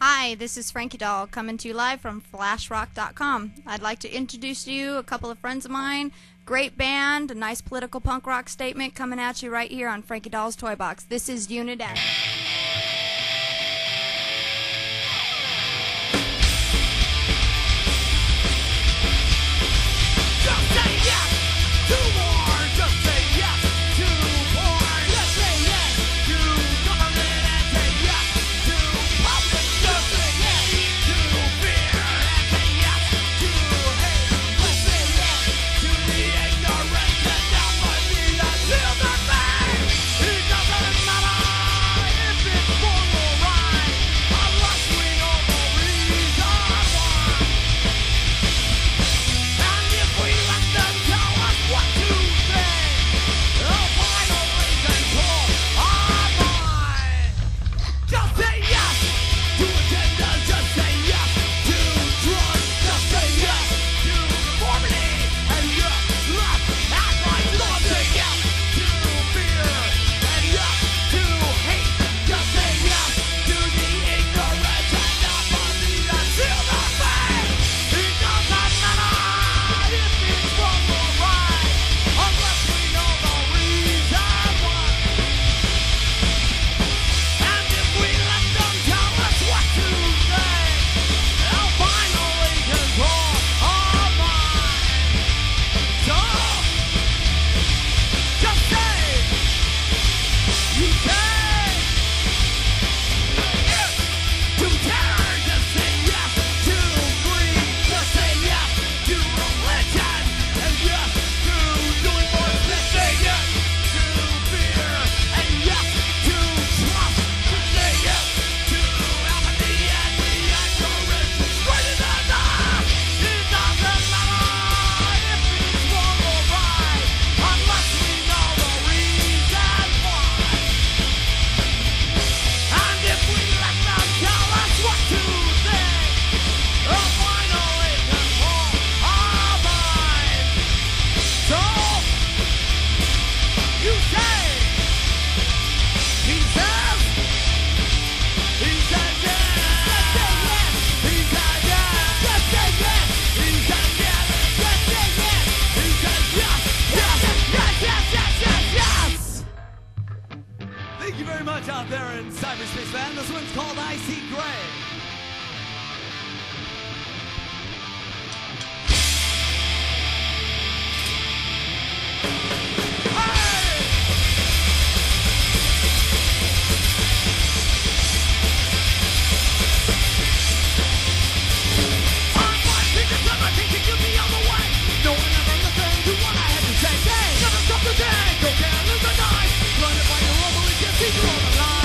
Hi, this is Frankie Doll coming to you live from flashrock.com. I'd like to introduce to you a couple of friends of mine. Great band, a nice political punk rock statement coming at you right here on Frankie Doll's Toy Box. This is Unit X. Out there in cyberspace land, this one's called Icy Gray. People on the line.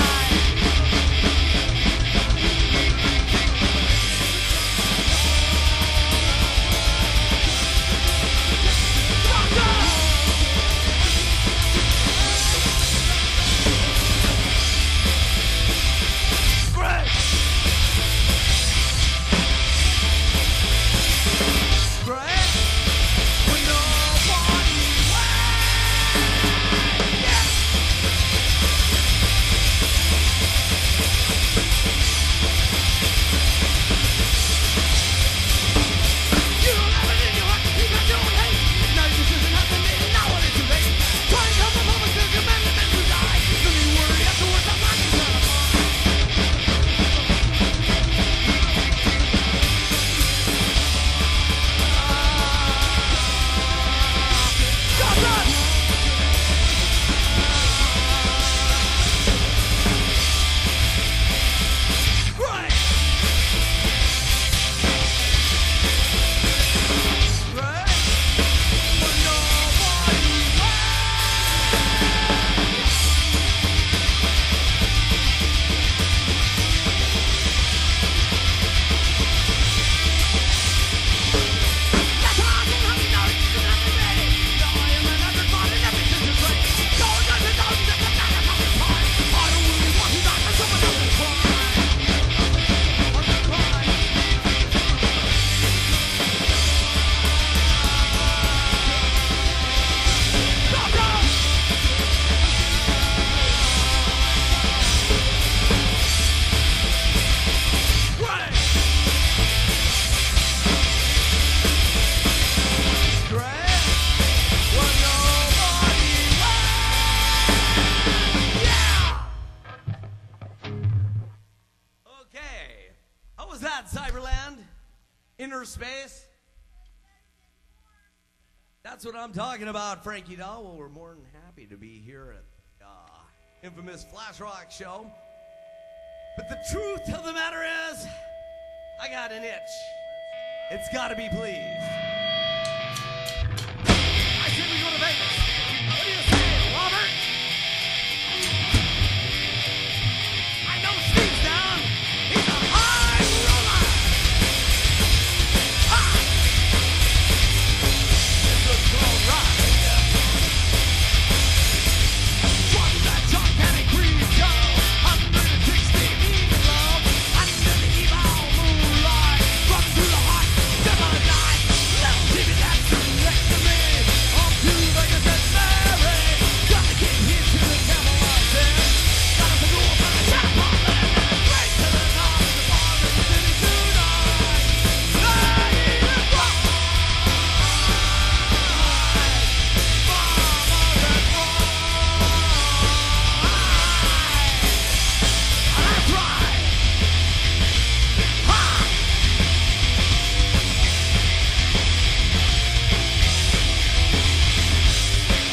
cyberspace? That's what I'm talking about, Frankie Doll. Well, we're more than happy to be here at the infamous Flash Rock show. But the truth of the matter is, I got an itch. It's got to be pleased. I say we go to Vegas. What do you say, Robert? I know Steve's down. He's a high roller. Ha! It's a cold rock. What is that gigantic creature? 160 meters long. Under the evil moonlight. Run through the heart. Never die. Little Jimmy, that's the next to me. Up to Vegas and Mary. Gotta get here to the camel I said. Gotta go up on the top of it. Straight to the top of the bar in the city tonight. Hey, let's rock. That's right. Ha!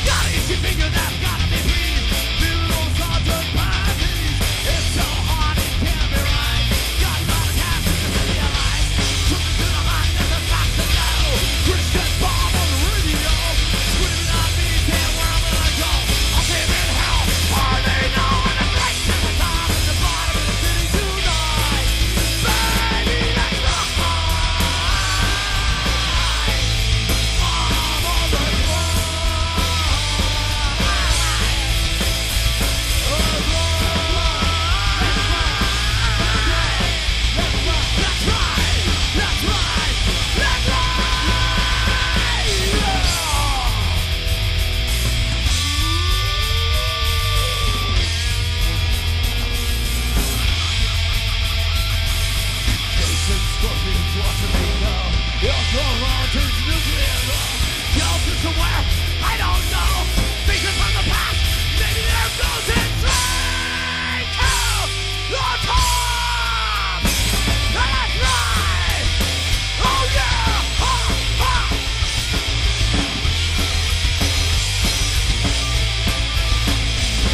Gotta get your finger, that's gotta be pleased. Little Sergeant Panties. It's so hard it can't be right. Got a lot of cash in the city of life. Took me to the hot and the back to low. Christian Bob on the radio. Screaming at me, saying where I'm gonna go. I'll give it hell. Are they now? And I'm right to the top at the bottom of the city tonight. Baby, let's rock. I don't know. Speaking from the past, maybe there goes it straight to the top. That's right. Oh yeah. Ha, ha.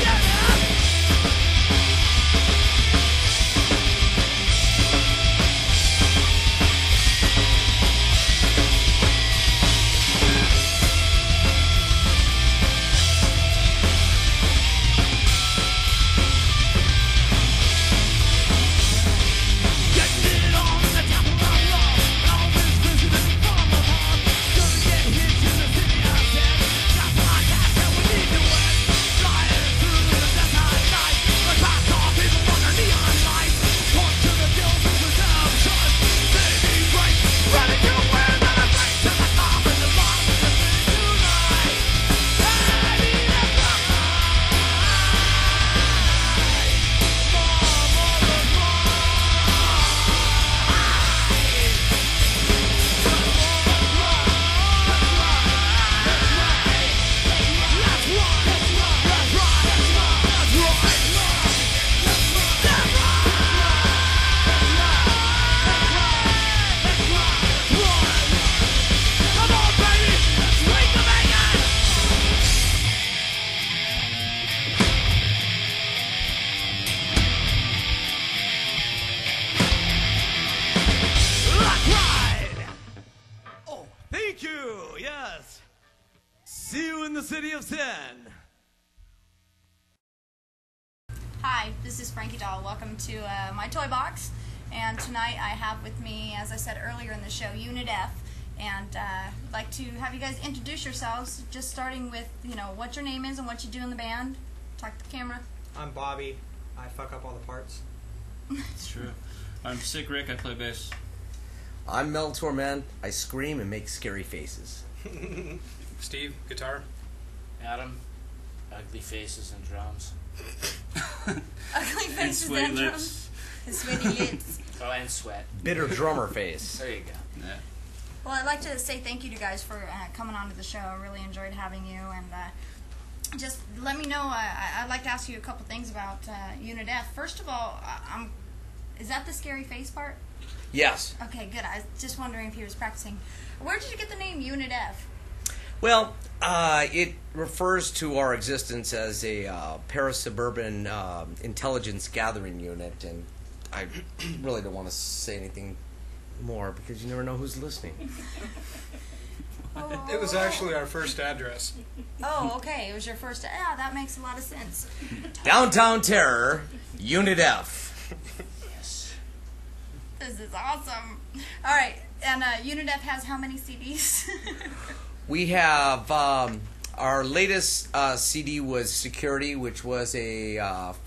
Yeah, man. Getting it on the top of my lungs. All this visiting from the heart. Gonna get here to the city I said. Got my cash and we need to win. Flying through the desert night. The crack off people under neon lights. Point to the gills of redemption. Baby great, ready to win. And I'm right to the top and the bottom of the city tonight. Baby, let's rock. Come on, baby, let's wake the Vegas. That's right. Oh, thank you. Yes. See you in the city of sin. Hi, this is Frankie Doll. Welcome to my toy box. And tonight I have with me, as I said earlier in the show, Unit F. And I'd like to have you guys introduce yourselves, just starting with, what your name is and what you do in the band. Talk to the camera. I'm Bobby. I fuck up all the parts. It's true. I'm Sick Rick. I play bass. I'm Mel Torment. I scream and make scary faces. Steve, guitar. Adam, ugly faces and drums. Ugly And faces sweaty and drums. lips. And sweaty lips. Oh, and sweat. Bitter drummer face. There you go. Yeah. Well, I'd like to say thank you to you guys for coming on to the show. I really enjoyed having you. And just let me know. I'd like to ask you a couple things about Unit F. First of all, is that the scary face part? Yes. Okay, good. I was just wondering if he was practicing. Where did you get the name Unit F? Well, it refers to our existence as a para-suburban intelligence gathering unit, and I really don't want to say anything more because you never know who's listening. It was actually our first address. Oh, okay. It was your first. Yeah, that makes a lot of sense. Downtown Terror, Unit F. Yes. This is awesome. All right, and Unit F has how many CDs? We have our latest CD was Security, which was a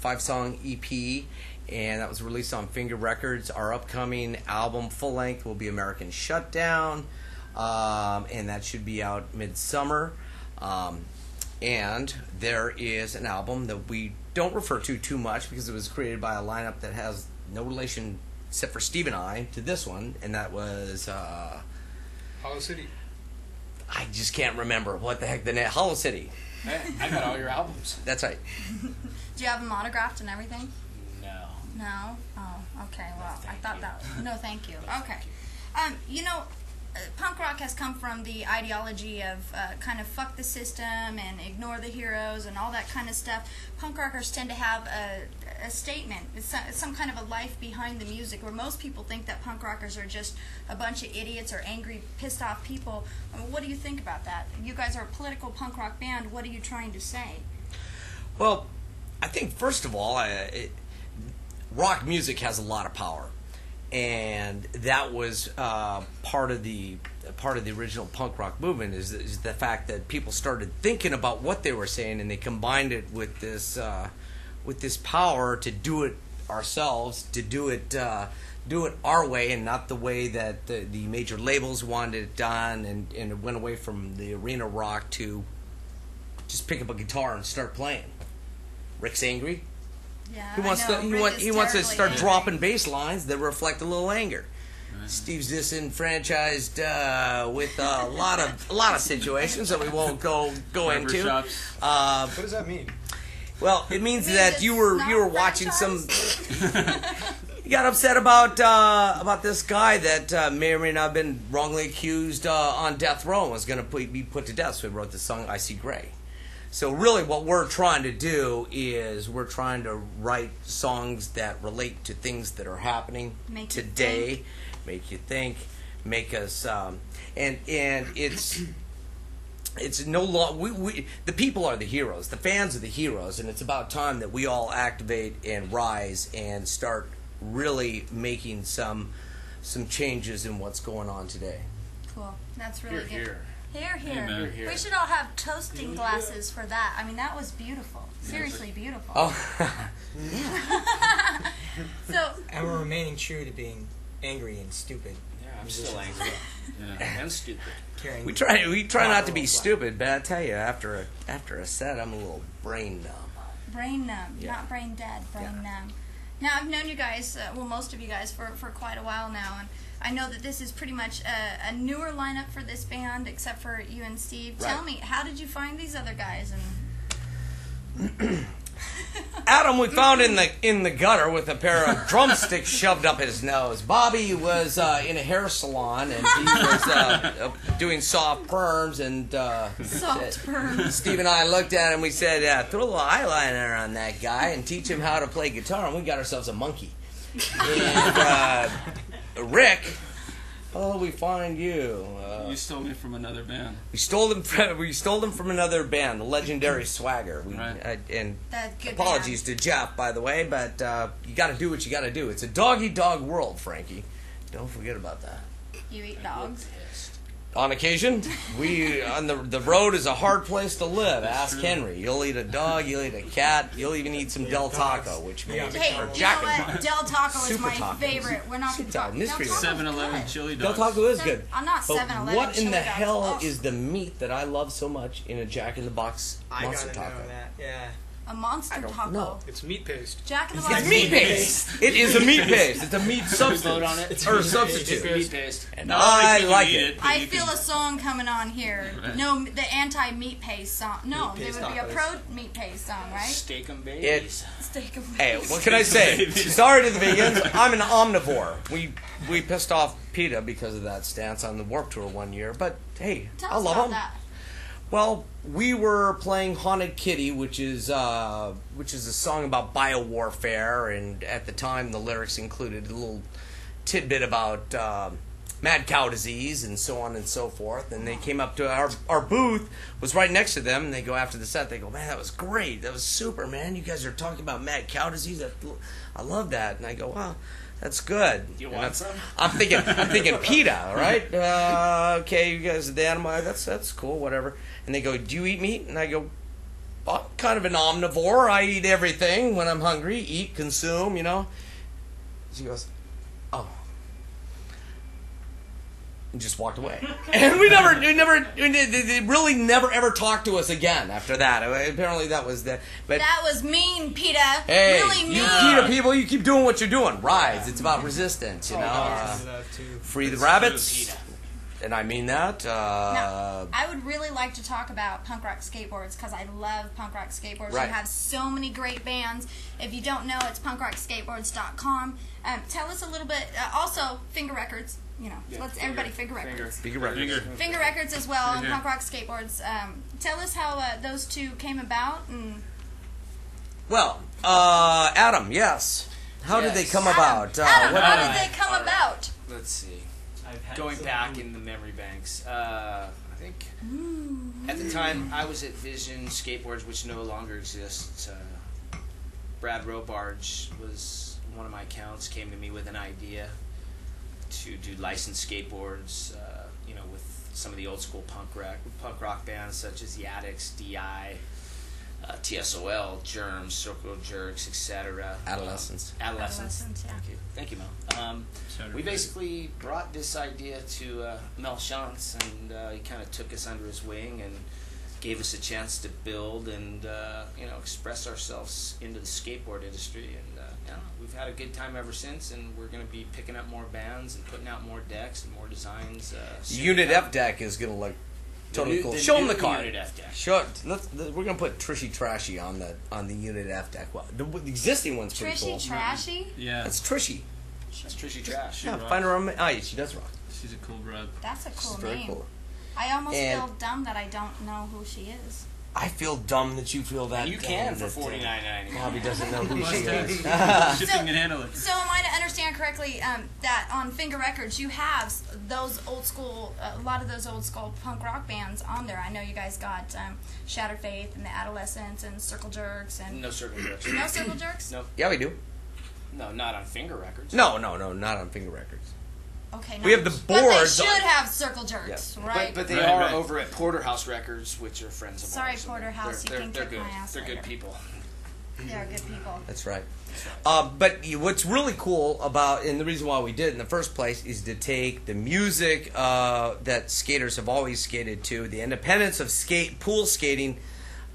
5-song EP, and that was released on Finger Records. Our upcoming album, full length, will be American Shutdown, and that should be out midsummer. And there is an album that we don't refer to too much because it was created by a lineup that has no relation, except for Steve and I, to this one, and that was Hollow City. I just can't remember what the heck the name. Hollow City. Hey, I got all your albums. That's right. Do you have them autographed and everything? No. No? Oh, okay. Well, I thought that was... No, thank you. Okay. You know, punk rock has come from the ideology of kind of fuck the system and ignore the heroes and all that kind of stuff. Punk rockers tend to have a statement. It's some kind of a life behind the music, where most people think that punk rockers are just a bunch of idiots or angry, pissed off people. I mean, what do you think about that? You guys are a political punk rock band. What are you trying to say? Well, I think first of all, rock music has a lot of power, and that was part of the original punk rock movement. Is the fact that people started thinking about what they were saying, and they combined it with this power to do it ourselves, to do it our way, and not the way that the major labels wanted it done, and it went away from the arena rock to just pick up a guitar and start playing. Rick's angry. Yeah, He wants I know. he wants to start angry. dropping bass lines that reflect a little anger. Steve's disenfranchised with a lot of situations that we won't go into. Barbershops. What does that mean? Well, it means means that it's you were not watching some. franchised? You got upset about this guy that may or may not have been wrongly accused on death row and was going to be put to death. So we wrote the song "I See Gray." So really, what we're trying to do is we're trying to write songs that relate to things that are happening Make you today, think. make you think, make us, and it's no long. We the people are the heroes, the fans are the heroes, and it's about time that we all activate and rise and start really making some changes in what's going on today. Cool. That's really Here, good. here. Here. Amen. Here. We should all have toasting glasses for that. I mean, that was beautiful. Seriously beautiful. Oh, So, And we're remaining true to being angry and stupid. Yeah, I'm still angry. Yeah. And stupid. Carrying we try not to be Flat. stupid, but I tell you, after a set, I'm a little brain numb. brain numb, Yeah. not brain dead, brain Yeah. numb. Now, I've known you guys, well, most of you guys, for quite a while now, and I know that this is pretty much a newer lineup for this band, except for you and Steve. Right. Tell me, how did you find these other guys? And Adam, we found in the gutter with a pair of drumsticks shoved up his nose. Bobby was in a hair salon, and he was doing soft perms, and soft perms. Steve and I looked at him. We said, "Throw a little eyeliner on that guy and teach him how to play guitar." And we got ourselves a monkey. And Rick, oh, we find you. You stole me from another band. We stole them from another band, the legendary Swagger. Right. And That good apologies to Jeff, by the way, but you got to do what you got to do. It's a dog-eat-dog world, Frankie. Don't forget about that. band. You eat dogs. On occasion, the road is a hard place to live. Ask Henry. You'll eat a dog, you'll eat a cat, you'll even eat some Del Taco, which means Hey, or you know Jack what? Del Taco is Super my tacos. favorite. We're not going Super to talk. taco. Mystery Del Taco's 7-Eleven good. chili Del dogs. Taco is good. I'm not But 7-Eleven what in chili the dogs. hell Oh. is the meat that I love so much in a Jack in the Box I monster gotta taco? know that. Yeah. A monster taco. know. It's meat paste. Jack in the Box. It's meat paste. It is a meat paste. It's a meat substitute. Vote on it. Or substitute. Meat paste. And No, I you can like eat it. but I you feel can- a song coming on here. No, the anti-meat paste song. No, Meat there paste would be a tacos. pro-meat paste song, right? Steak 'em babies. Steak of Hey, what can I say? Sorry to the vegans. I'm an omnivore. We pissed off PETA because of that stance on the Warped Tour one year, but hey, Tell I us love about them. that. Well, we were playing Haunted Kitty, which is a song about biowarfare, and at the time the lyrics included a little tidbit about mad cow disease and so on and so forth. And they came up to our booth was right next to them, and they go after the set. They go, "Man, that was great. That was super, man. You guys are talking about mad cow disease. I love that." And I go, "Well, that's good." You And want that's- some? I'm thinking PETA, all right? Okay, you guys are the animal. That's cool, whatever. And they go, "Do you eat meat?" And I go, "I'm kind of an omnivore. I eat everything when I'm hungry. Eat, consume, you know." She goes, "Oh." And just walked away. And they really never ever talked to us again after that. Apparently that was the, but That was mean, PETA. hey, Really mean. you PETA people, you keep doing what you're doing. Rise. It's about resistance, you know. That too. Free the It's rabbits. true, PETA. And I mean that. Now, I would really like to talk about punk rock skateboards because I love punk rock skateboards. Right. You have so many great bands. If you don't know, it's punkrockskateboards.com. Tell us a little bit. Also, Finger Records. You know, Yeah, let's finger- everybody Finger Records. Bigger records. Finger Records as well, and Here. Punk Rock Skateboards. Tell us how those two came about. And Well, Adam, yes. How did they Yes. come about? Adam, what- how did they come about? Let's see. I've had Going some- back in the memory banks, I think at the time I was at Vision Skateboards, which no longer exists. Brad Robarge was one of my accounts. Came to me with an idea to do licensed skateboards, with some of the old school punk rock bands such as the Addicts, DI, TSOL, Germs, Circle Jerks, etc. Adolescents. Adolescents, yeah. Thank you, Mel. We basically brought this idea to Mel Shantz, and he kind of took us under his wing and gave us a chance to build and express ourselves into the skateboard industry. And we've had a good time ever since, and we're going to be picking up more bands and putting out more decks and more designs. soon. Unit F deck is going to look totally cool. The Show them new the card. Unit F deck. Show it. We're going to put Trishy Trashy on the Unit F deck. Well, the existing one's pretty cool. Trishy Trashy? Yeah, That's Trishy. That's Trishy Trash. Yeah, rocks. find her on. Yeah, she does rock. she's a cool broad. That's a cool She's very name. cool. I almost And- feel dumb that I don't know who she is. I feel dumb that you feel that. You can for that, $49.99. Bobby doesn't know who she Mustache. is. Shipping and handling. So am I to understand correctly that on Finger Records you have those old school, a lot of those old school punk rock bands on there? I know you guys got Shattered Faith and the Adolescents and Circle Jerks and No Circle Jerks. no Circle Jerks. No, Yeah, we do. no, not on Finger Records. No, not on Finger Records. Okay, no. We have the But they boards should on- have Circle Jerks, right? But they Right, are right. over at Porterhouse Records, which are friends of Sorry, ours. and Porterhouse, you they're, can they're kick good. my ass They're good later. people. They're good people. That's right. What's really cool about, and the reason why we did it in the first place, is to take the music that skaters have always skated to, the independence of pool skating,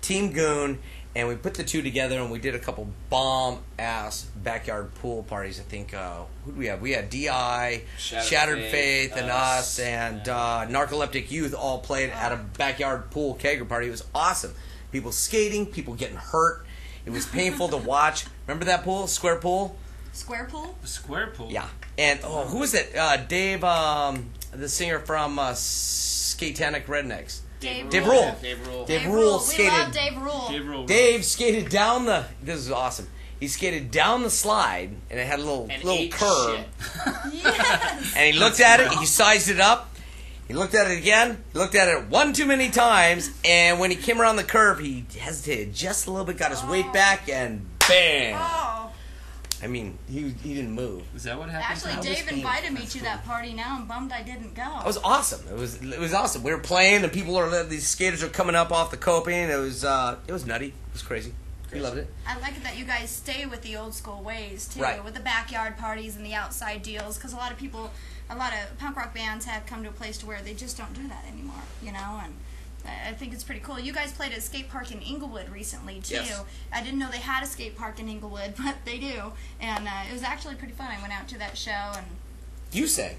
Team Goon, and we put the two together, and we did a couple bomb-ass backyard pool parties. I think, who do we have? We had D.I., Shattered Faith, and us, and Narcoleptic Youth all played at a backyard pool kegger party. It was awesome. People skating, people getting hurt. It was painful to watch. Remember that pool? Square pool? Square pool? The square pool. Yeah. And, who was it? Dave, the singer from Skatanic Rednecks. Dave Dave Rule. Rule. Dave Rule. Dave Dave Rule Rule. We skated. love Dave Rule. Dave Rule. Dave skated down the. This is awesome. He skated down the slide, and it had a And little ate curve. shit. Yes. And he looked at it. He sized it up. He looked at it again. He looked at it one too many times. And when he came around the curve, he hesitated just a little bit, got his weight back, and bam! Oh. I mean, he didn't move. Is that what happened? Actually, was Dave painful. invited me to that party now. I'm bummed I didn't go. It was awesome. It was awesome. We were playing, and these skaters are coming up off the coping. It was nutty. It was crazy. We loved it. I like it that you guys stay with the old school ways too, Right. with the backyard parties and the outside deals. Because a lot of punk rock bands have come to a place to where they just don't do that anymore, you know. And I think it's pretty cool. You guys played at a skate park in Inglewood recently, too. Yes. I didn't know they had a skate park in Inglewood, but they do. And it was actually pretty fun. I went out to that show and... You sang.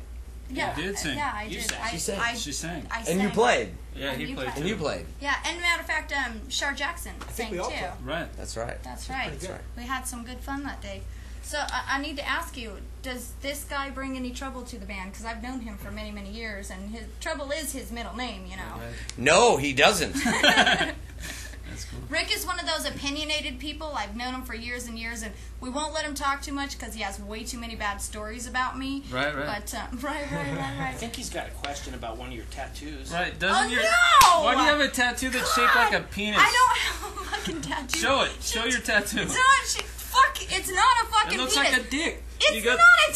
Yeah, You did sing. Yeah, I You did. sang. I, She sang. I, She sang. I And sang. you played. Yeah, And he you played played. And too. you played. Yeah, and matter of fact, Shar Jackson sang, we all too. played. Right. That's right. That's right. That's right. We had some good fun that day. So I need to ask you, does this guy bring any trouble to the band? Because I've known him for many, many years, and his trouble is his middle name, you know. No, he doesn't. That's cool. Rick is one of those opinionated people. I've known him for years and years, and we won't let him talk too much because he has way too many bad stories about me. Right. But right. I think he's got a question about one of your tattoos. Right. Doesn't Oh, your no! Why do you have a tattoo that's shaped like a penis? I don't have a fucking tattoo. Show it. Show your tattoo. It's not. It's not a fucking It looks penis. like a dick. It's You got- not a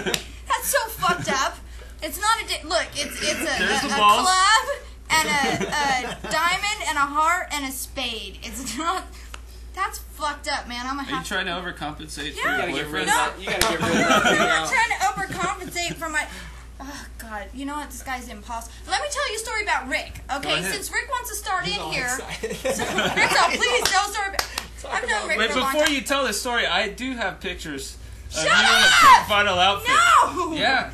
dick. That's so fucked up. It's not a dick. Look, it's There's a the balls. club and a diamond and a heart and a spade. It's not. That's fucked up, man. I'm gonna Are you have trying to overcompensate for Yeah. You your gotta get rid boyfriend? of that. You gotta get rid of that. I'm now. not trying to overcompensate for my. Oh God, you know what? This guy's impossible. Let me tell you a story about Rick. Go Okay, ahead. since Rick wants to start in All here. excited. Rick, no, please don't start. I've known Rick Wait, for a long before time. you tell this story, I do have pictures of Shut you in a up! final outfit. No. Yeah.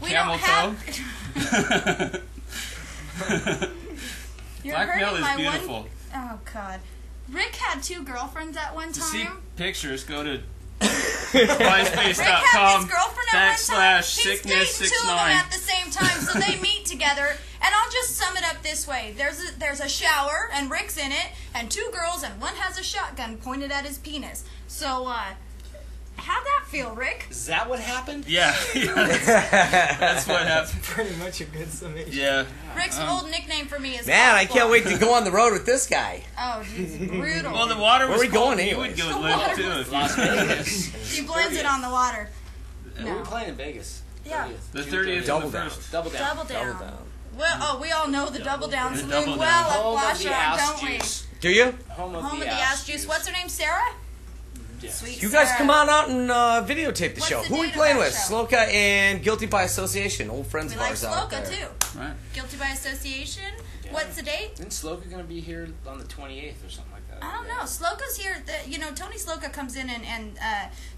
We Camel don't have. You're Black Mele hurting is my beautiful. one. Oh God. Rick had 2 girlfriends at one To see time. pictures, go to Rick had his myspace.com girlfriend at one time. He's dating 2 of them /sickness69. at the same time, so they meet together. And I'll just sum it up this way: there's a shower, and Rick's in it, and 2 girls, and one has a shotgun pointed at his penis. So, how'd that feel, Rick? Is that what happened? Yeah. That's what happened. Pretty much a good summation. Yeah. Rick's old nickname for me is. Man, I Fastball. can't wait to go on the road with this guy. Oh, he's brutal. Well, the water Where was are we going cold. You anyways? would go The live water too. was- If you, Las Vegas. He blends it on the water. We're playing in Vegas. Yeah. 30th. the June 30th Double and the down. 1st. Double down. Double down. Double down. Well, we all know the Double Down The Saloon Double Down. well Home at of the Flashrock, ass don't we? juice. Do you? Home of Home the of the ass juice. What's her name? Sarah? Yes. Sweet You guys Sarah. come on out and videotape the What's show. the Who are we date of playing that with? show? Sloka and Guilty by Association, old friends We of like ours out Sloka, there. too. Right. Guilty by Association. Yeah. What's the date? Isn't Sloka going to be here on the 28th or something like that? I don't know. Sloka's here. Tony Sloka comes in and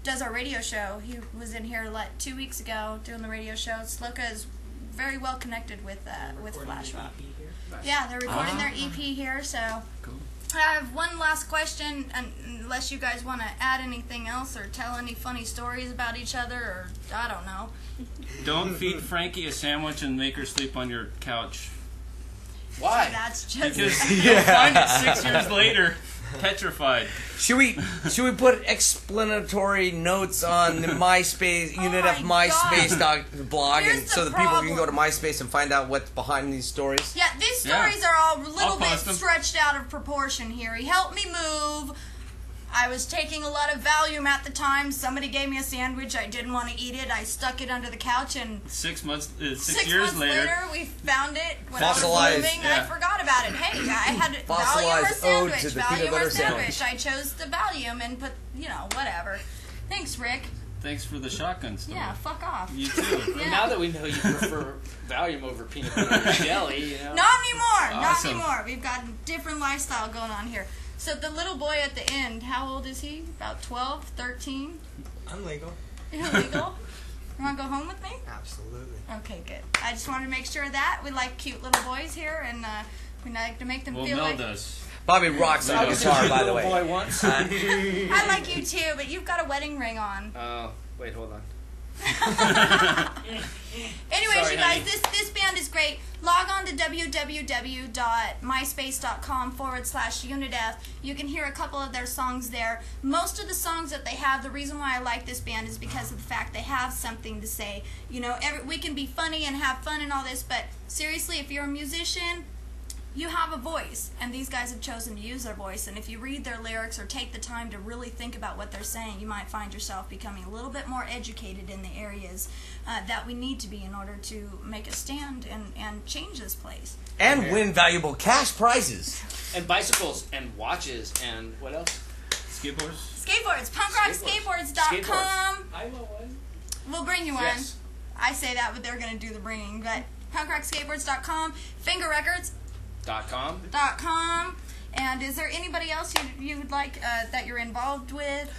does our radio show. He was in here 2 weeks ago doing the radio show. Sloka is very well connected with Flashrock. Yeah, they're recording their EP here, so. Cool. I have one last question, unless you guys want to add anything else or tell any funny stories about each other, or I don't know. Don't feed Frankie a sandwich and make her sleep on your couch. Why? That's just. Because you'll find it 6 years later, petrified. Should we put explanatory notes on the MySpace Unit my F MySpace blog, Here's and so the that people can go to problem. MySpace and find out what's behind these stories? Yeah, these Yeah. stories are all a little I'll bit post them. stretched out of proportion here. He helped me move. I was taking a lot of Valium at the time. Somebody gave me a sandwich. I didn't want to eat it. I stuck it under the couch, and 6 months, 6 6 years months later. we found it when I was Fossilized, moving. yeah. I forgot about it. Hey, I had Valium or Fossilized ode sandwich. to the Valium peanut or butter sandwich. sandwich. I chose the Valium and put, whatever. Thanks, Rick. Thanks for the shotgun story. Yeah, fuck off. You too. Yeah. Now that we know you prefer Valium over peanut butter and jelly, Not anymore. Not Awesome. anymore. We've got a different lifestyle going on here. So the little boy at the end, how old is he? About 12, 13? I'm legal. Illegal? You want to go home with me? Absolutely. Okay, good. I just wanted to make sure of that. We like cute little boys here, and we like to make them Well, feel Mel like... does. Bobby rocks on I was guitar, a by the little way. boy once. I like you too, but you've got a wedding ring on. Oh, wait, hold on. Anyways, Sorry, you guys, honey. this band is great. Log on to www.myspace.com/UnitF. You can hear a couple of their songs there. Most of the songs that they have, the reason why I like this band is because of the fact they have something to say. We can be funny and have fun and all this, but seriously, if you're a musician, you have a voice, and these guys have chosen to use their voice, and if you read their lyrics or take the time to really think about what they're saying, you might find yourself becoming a little bit more educated in the areas that we need to be in order to make a stand and change this place. And win valuable cash prizes. And bicycles and watches and what else? Skateboards? Skateboards, punkrockskateboards.com. I want one. We'll bring you one. Yes. I say that, but they're going to do the bringing. But punkrockskateboards.com, Finger Records, .com. And is there anybody else you would like that you're involved with?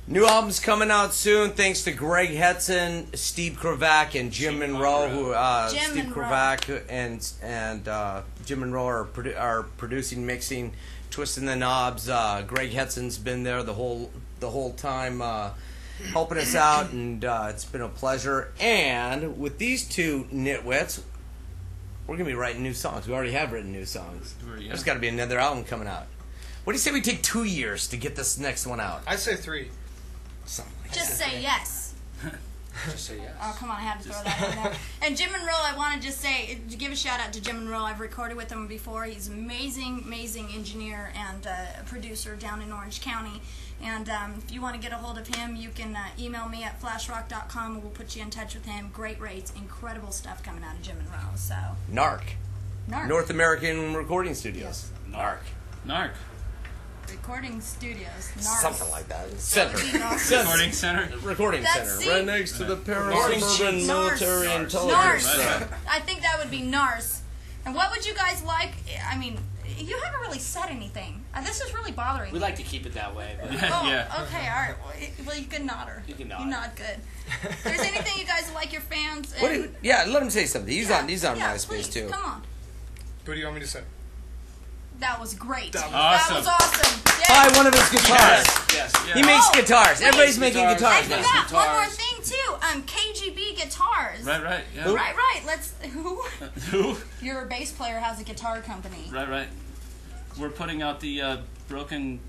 New album's coming out soon, thanks to Greg Hetson, Steve Kravac, and Jim Monroe. Steve Kravac and Jim Monroe are producing, mixing, twisting the knobs. Greg Hetson's been there the whole time, helping us out, and it's been a pleasure. And with these two nitwits, we're gonna be writing new songs. We already have written new songs. There's got to be another album coming out. What do you say we take 2 years to get this next one out? I say 3. Something like Just that. say yes. Just say yes. Oh, come on, I had to throw that in there. And Jim Monroe, I want to just say, give a shout out to Jim Monroe. I've recorded with him before. He's an amazing engineer and producer down in Orange County. And if you want to get a hold of him, you can email me at flashrock.com and we'll put you in touch with him. Great rates, incredible stuff coming out of Jim Monroe. So NARC. North American Recording Studios. Yes. NARC. Recording Studios. NARC. Something like that. That would be NARC. Recording Center. Recording That's Center. Right next to the Paris NARS. Urban Military NARS. Intelligence. Right. I think that would be NARS. And what would you guys like? I mean, you haven't really said anything. This is really bothering We me. like to keep it that way. But Oh, Yeah. okay, all right. Well, you can nod her. You can nod. You nod good. If there's anything you guys would like your fans. What do you, yeah, let him say something. He's on yeah, MySpace please, too. Come on. What do you want me to say? That was great. That was That was awesome. Yeah. Buy one of his guitars. yes. Yeah. He makes Oh, guitars. wait. Everybody's making Guitars. guitars I now. forgot one more Guitars. thing too. KGB guitars. Right. Yeah. Right. Let's. Who? Who? Your bass player has a guitar company. Right. We're putting out the broken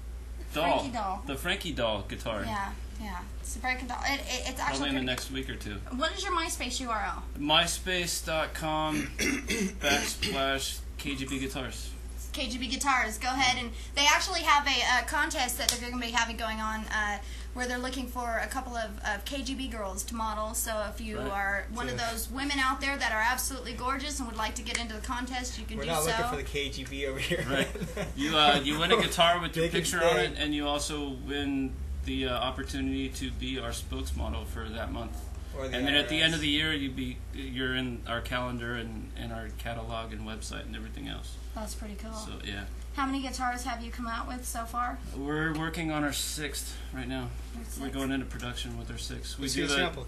doll. Frankie doll. The Frankie doll guitar. Yeah. It's a breaking doll. It's Probably actually in the pretty. next week or two. What is your MySpace URL? MySpace.com / KGB Guitars. KGB Guitars. Go ahead, and they actually have a contest that they're going to be having going on where they're looking for a couple of KGB girls to model. So if you are one of those women out there that are absolutely gorgeous and would like to get into the contest, you can We're do not so. looking for the KGB over here. Right. You win a guitar with your Big and picture on it, big. and you also win the opportunity to be our spokesmodel for that month. Or the And then at the IRS. end of the year, you're in our calendar and our catalog and website and everything else. That's pretty cool. So yeah, How many guitars have you come out with so far? we're working on our 6th right now. Your We're sixth? going into production with our 6th. We Let's do see a the. sample.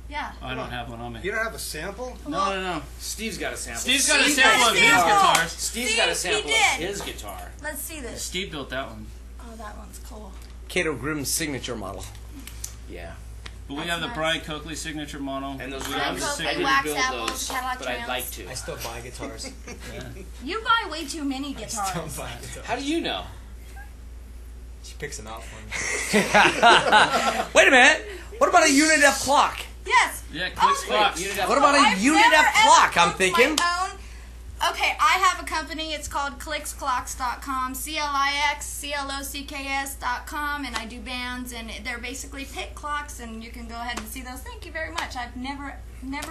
Yeah. I don't have one on me. You don't have a sample? No. Steve's got a sample. Steve's got a Steve's sample got of a his sample. guitars. Steve's got a Steve, he sample of did. his guitar. Let's see this. Steve built that one. Oh, that one's cool. Cato Grimm's signature model. Yeah. But we That's have the nice. Brian Coakley signature model. And those we Brian have the Coakley, I signature. didn't wax build apples, those, Cadillac but I'd Trams. like to. I still buy guitars. You buy way too many Still guitars. buy guitars. How do you know? She picks them out for me. Wait a minute. What about a Unit F clock? Yes. Yeah, clicks Oh, clocks. Unit F- What about a I've Unit never F clock? ever I'm booked thinking. my own. Okay, I have a company. It's called clicksclocks.com, CLIXCLOCKS.com, and I do bands, and they're basically pick clocks, and you can go ahead and see those. Thank you very much. I've never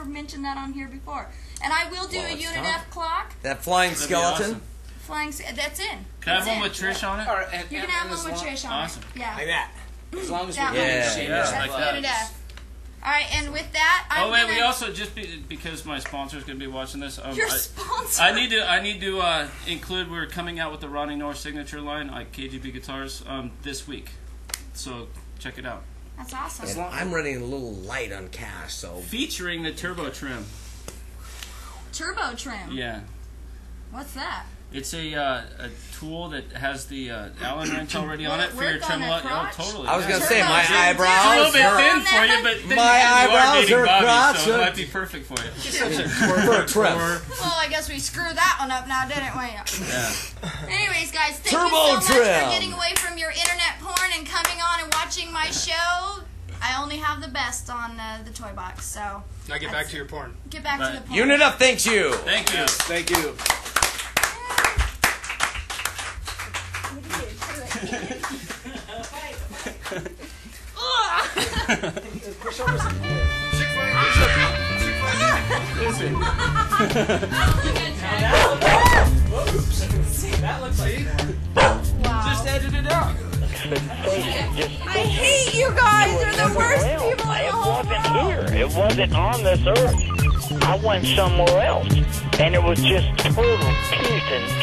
mentioned that on here before. And I will do Well, a it's Unit time. F clock. That flying That'd be skeleton. awesome. Flying. That's in. Can I That's have one in. with Trish on it? All right, and, You can and- have and one with Trish on Awesome. it. Yeah. Like that. As long as That we're one. Yeah. shameless Yeah. That's plugs. Unit F. All right, and with that, I'm Oh wait, gonna, we also just because my sponsor's gonna be watching this. Your I sponsor. need to include. We're coming out with the Ronnie North signature line, like KGB guitars, this week. So check it out. That's awesome. And I'm running a little light on cash, so Featuring the turbo trim. Turbo trim. Yeah, What's that? it's a tool that has the Allen wrench already on Will it it for your work on tremolo. a crotch? Oh, totally. I was yeah. gonna say my Turbo trim. It's a eyebrows. little bit Turbo thin on for you, that? but then My you are eyebrows dating are Bobby, so crotched. it might be perfect for you. For a trim. Well, I guess we screwed that one up now, didn't we? Yeah. Anyways, guys, thank Turbo you so much trim. for getting away from your internet porn and coming on and watching my show. I only have the best on the toy box, so Now get back to your porn. get back to Right. the porn. Unit F thanks you. Thank you. Thank you. Just edit it out. I hate you guys. You're the worst people in the It whole wasn't world. here. It wasn't on this earth. I went somewhere else. and it was just total peace and